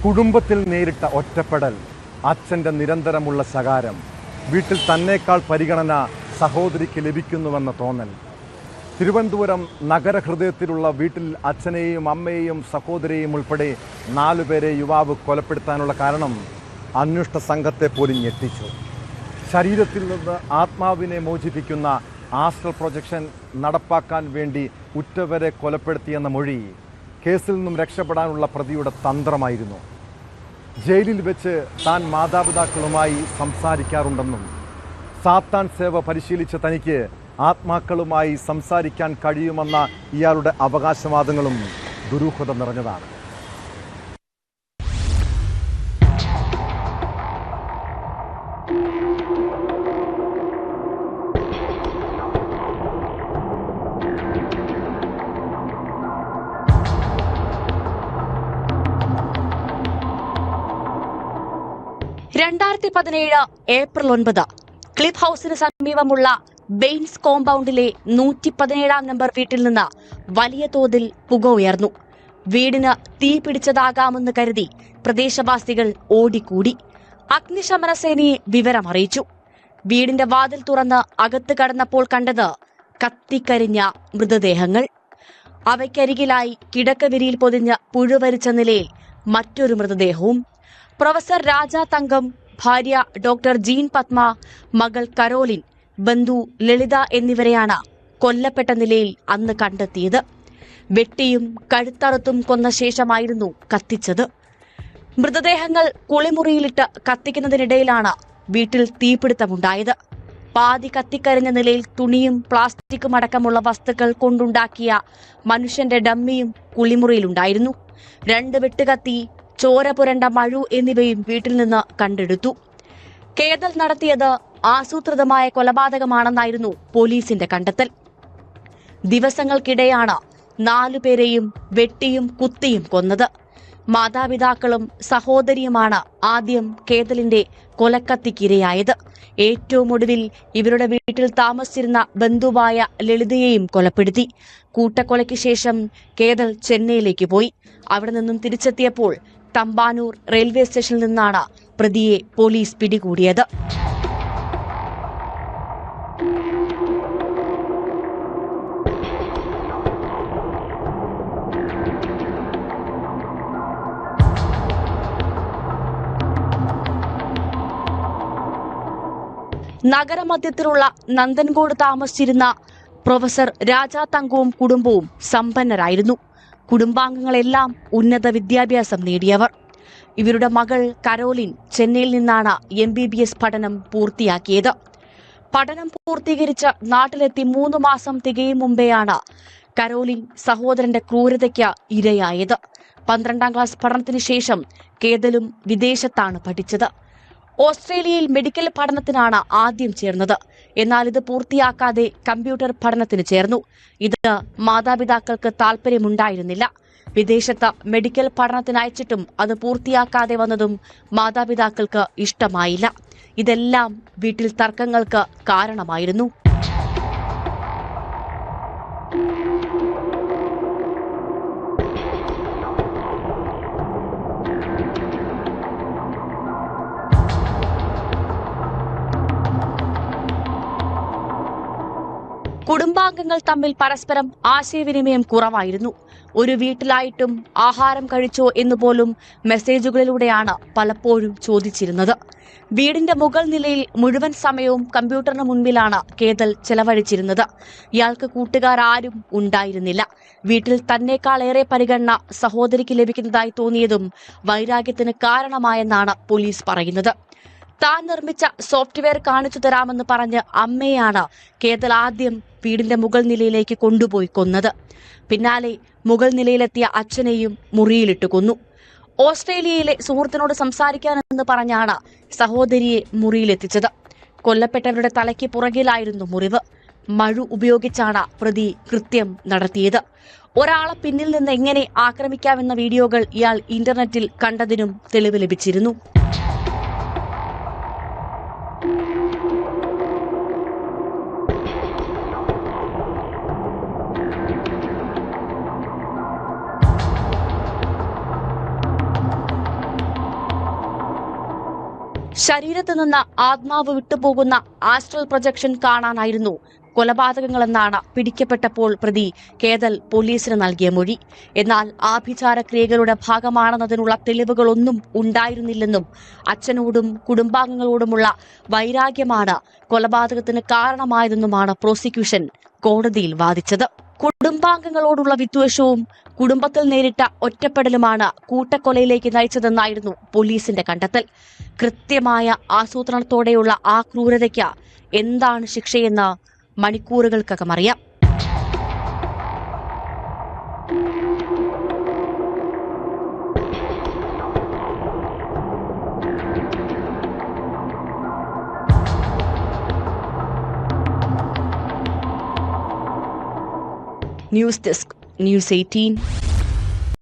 കുടുംബത്തിൽ നേരിട്ട ഒറ്റപ്പെടൽ, അച്ഛൻ്റെ നിരന്തരമുള്ള ശകാരം, വീട്ടിൽ തന്നേക്കാൾ പരിഗണന സഹോദരിക്ക് ലഭിക്കുന്നുവെന്ന തോന്നൽ. തിരുവനന്തപുരം നഗരഹൃദയത്തിലുള്ള വീട്ടിൽ അച്ഛനെയും അമ്മയെയും സഹോദരിയെയും ഉൾപ്പെടെ 4 പേരെ യുവാവ് കൊലപ്പെടുത്താനുള്ള കാരണം അന്വേഷണ സംഘത്തെ പോലും ഞെട്ടിച്ചു. ശരീരത്തിൽ നിന്ന് ആത്മാവിനെ മോചിപ്പിക്കുന്ന ആസ്ട്രൽ പ്രൊജക്ഷൻ നടപ്പാക്കാൻ വേണ്ടി ഉറ്റവരെ കൊലപ്പെടുത്തിയെന്ന മൊഴി കേസിൽ നിന്നും രക്ഷപ്പെടാനുള്ള പ്രതിയുടെ തന്ത്രമായിരുന്നു. ജയിലിൽ വെച്ച് താൻ മാതാപിതാക്കളുമായി സംസാരിക്കാറുണ്ടെന്നും സാത്താൻ സേവ പരിശീലിച്ച തനിക്ക് ആത്മാക്കളുമായി സംസാരിക്കാൻ കഴിയുമെന്ന ഇയാളുടെ അവകാശവാദങ്ങളും ദുരൂഹത നിറഞ്ഞതാണ്. ഏപ്രിൽ 9 ക്ലിഫ് ഹൌസിന് സമീപമുള്ള ബെയിൻസ് കോമ്പൗണ്ടിലെ 117 നമ്പർ വീട്ടിൽ നിന്ന് വലിയ തോതിൽ പുക ഉയർന്നു. വീടിന് തീ പിടിച്ചതാകാമെന്ന് കരുതി പ്രദേശവാസികൾ ഓടിക്കൂടി. അഗ്നിശമന സേനയെ വിവരമറിയിച്ചു. വീടിന്റെ വാതിൽ തുറന്ന് അകത്ത് കടന്നപ്പോൾ കണ്ടത് കത്തിക്കരിഞ്ഞ മൃതദേഹങ്ങൾ. അവയ്ക്കരികിലായി കിടക്കവിരിയിൽ പൊതിഞ്ഞ് പുഴുവരിച്ച നിലയിൽ മറ്റൊരു മൃതദേഹവും. പ്രൊഫസർ രാജ തങ്കം, ഭാര്യ ഡോക്ടർ ജീൻ പത്മ, മകൾ കരോലിൻ, ബന്ധു ലളിത എന്നിവരെയാണ് കൊല്ലപ്പെട്ട നിലയിൽ അന്ന് കണ്ടെത്തിയത്. വെട്ടിയും കഴുത്തറുത്തും കൊന്ന ശേഷമായിരുന്നു കത്തിച്ചത്. മൃതദേഹങ്ങൾ കുളിമുറിയിലിട്ട് കത്തിക്കുന്നതിനിടയിലാണ് വീട്ടിൽ തീപിടുത്തമുണ്ടായത്. പാതി കത്തിക്കരിഞ്ഞ നിലയിൽ തുണിയും പ്ലാസ്റ്റിക്കും അടക്കമുള്ള വസ്തുക്കൾ കൊണ്ടുണ്ടാക്കിയ മനുഷ്യന്റെ ഡമ്മിയും കുളിമുറിയിലുണ്ടായിരുന്നു. 2 വെട്ടുകത്തി, ചോര പുരണ്ട മഴു എന്നിവയും വീട്ടിൽ നിന്ന് കണ്ടെടുത്തു. കേതൽ നടത്തിയത് ആസൂത്രിതമായ കൊലപാതകമാണെന്നായിരുന്നു പോലീസിന്റെ കണ്ടെത്തൽ. ദിവസങ്ങൾക്കിടെയാണ് 4 പേരെയും വെട്ടിയും കുത്തിയും കൊന്നത്. മാതാപിതാക്കളും സഹോദരിയുമാണ് ആദ്യം കേതലിന്റെ കൊലക്കത്തിക്കിരയായത്. ഏറ്റവും ഒടുവിൽ ഇവരുടെ വീട്ടിൽ താമസിച്ചിരുന്ന ബന്ധുവായ ലളിതയെയും കൊലപ്പെടുത്തി. കൂട്ടക്കൊലയ്ക്ക് ശേഷം കേതൽ ചെന്നൈയിലേക്ക് പോയി. അവിടെ നിന്നും തിരിച്ചെത്തിയപ്പോൾ തമ്പാനൂർ റെയിൽവേ സ്റ്റേഷനിൽ നിന്നാണ് പ്രതിയെ പോലീസ് പിടികൂടിയത്. നഗരമധ്യത്തിലുള്ള നന്ദൻകോട് താമസിച്ചിരുന്ന പ്രൊഫസർ രാജ തങ്കവും കുടുംബവും സമ്പന്നരായിരുന്നു. കുടുംബാംഗങ്ങളെല്ലാം ഉന്നത വിദ്യാഭ്യാസം നേടിയവർ. ഇവരുടെ മകൾ കരോലിൻ ചെന്നൈയിൽ നിന്നാണ് MBBS പഠനം പൂർത്തിയാക്കിയത്. പഠനം പൂർത്തീകരിച്ച് നാട്ടിലെത്തി 3 മാസം തികയും മുമ്പെയാണ് കരോലിൻ സഹോദരന്റെ ക്രൂരതയ്ക്ക് ഇരയായത്. 12ാം ക്ലാസ് പഠനത്തിന് ശേഷം കേതലും വിദേശത്താണ് പഠിച്ചത്. ഓസ്ട്രേലിയയിൽ മെഡിക്കൽ പഠനത്തിനാണ് ആദ്യം ചേർന്നത്. എന്നാൽ ഇത് പൂർത്തിയാക്കാതെ കമ്പ്യൂട്ടർ പഠനത്തിന് ചേർന്നു. ഇത് മാതാപിതാക്കൾക്ക് താല്പര്യമുണ്ടായിരുന്നില്ല. വിദേശത്ത് മെഡിക്കൽ പഠനത്തിന് അയച്ചിട്ടും അത് പൂർത്തിയാക്കാതെ വന്നതും മാതാപിതാക്കൾക്ക് ഇഷ്ടമായില്ല. ഇതെല്ലാം വീട്ടിൽ തർക്കങ്ങൾക്ക് കാരണമായിരുന്നു. കുടുംബാംഗങ്ങൾ തമ്മിൽ പരസ്പരം ആശയവിനിമയം കുറവായിരുന്നു. ഒരു വീട്ടിലായിട്ടും ആഹാരം കഴിച്ചോ എന്നുപോലും മെസ്സേജുകളിലൂടെയാണ് പലപ്പോഴും ചോദിച്ചിരുന്നത്. വീടിന്റെ മുകൾ നിലയിൽ മുഴുവൻ സമയവും കമ്പ്യൂട്ടറിന് മുൻപിലാണ് കേതൽ ചെലവഴിച്ചിരുന്നത്. ഇയാൾക്ക് കൂട്ടുകാർ ആരും ഉണ്ടായിരുന്നില്ല. വീട്ടിൽ തന്നെക്കാളേറെ പരിഗണന സഹോദരിക്ക് ലഭിക്കുന്നതായി തോന്നിയതും വൈരാഗ്യത്തിന് കാരണമായെന്നാണ് പോലീസ് പറയുന്നത്. താൻ നിർമ്മിച്ച സോഫ്റ്റ്വെയർ കാണിച്ചു തരാമെന്ന് പറഞ്ഞ് അമ്മയാണ് കേതൽ ആദ്യം വീടിന്റെ മുകൾ നിലയിലേക്ക് കൊണ്ടുപോയി കൊന്നത്. പിന്നാലെ മുകൾ നിലയിലെത്തിയ അച്ഛനെയും മുറിയിലിട്ട് കൊന്നു. ഓസ്ട്രേലിയയിലെ സുഹൃത്തിനോട് സംസാരിക്കാനെന്ന് പറഞ്ഞാണ് സഹോദരിയെ മുറിയിലെത്തിച്ചത്. കൊല്ലപ്പെട്ടവരുടെ തലയ്ക്ക് പുറകിലായിരുന്നു മുറിവ്. മഴു ഉപയോഗിച്ചാണ് പ്രതി കൃത്യം നടത്തിയത്. ഒരാളെ പിന്നിൽ നിന്ന് എങ്ങനെ ആക്രമിക്കാമെന്ന വീഡിയോകൾ ഇയാൾ ഇന്റർനെറ്റിൽ കണ്ടതിനും തെളിവ് ലഭിച്ചിരുന്നു. ശരീരത്ത് നിന്ന് ആത്മാവ് വിട്ടുപോകുന്ന ആസ്ട്രൽ പ്രൊജക്ഷൻ കാണാനായിരുന്നു കൊലപാതകങ്ങളെന്നാണ് പിടിക്കപ്പെട്ടപ്പോൾ പ്രതി കേതൽ പോലീസിന് നൽകിയ മൊഴി. എന്നാൽ ആഭിചാര ക്രിയകളുടെ ഭാഗമാണെന്നതിനുള്ള തെളിവുകളൊന്നും ഉണ്ടായിരുന്നില്ലെന്നും അച്ഛനോടും കുടുംബാംഗങ്ങളോടുമുള്ള വൈരാഗ്യമാണ് കൊലപാതകത്തിന് കാരണമായതെന്നുമാണ് പ്രോസിക്യൂഷൻ കോടതിയിൽ വാദിച്ചത്. കുടുംബാംഗങ്ങളോടുള്ള വിദ്വേഷവും കുടുംബത്തിൽ നേരിട്ട ഒറ്റപ്പെടലുമാണ് കൂട്ടക്കൊലയിലേക്ക് നയിച്ചതെന്നായിരുന്നു പോലീസിന്റെ കണ്ടെത്തൽ. കൃത്യമായ ആസൂത്രണത്തോടെയുള്ള ആ ക്രൂരതയ്ക്ക് എന്താണ് ശിക്ഷയെന്ന് മണിക്കൂറുകൾക്കകം അറിയാം. News desk, News 18.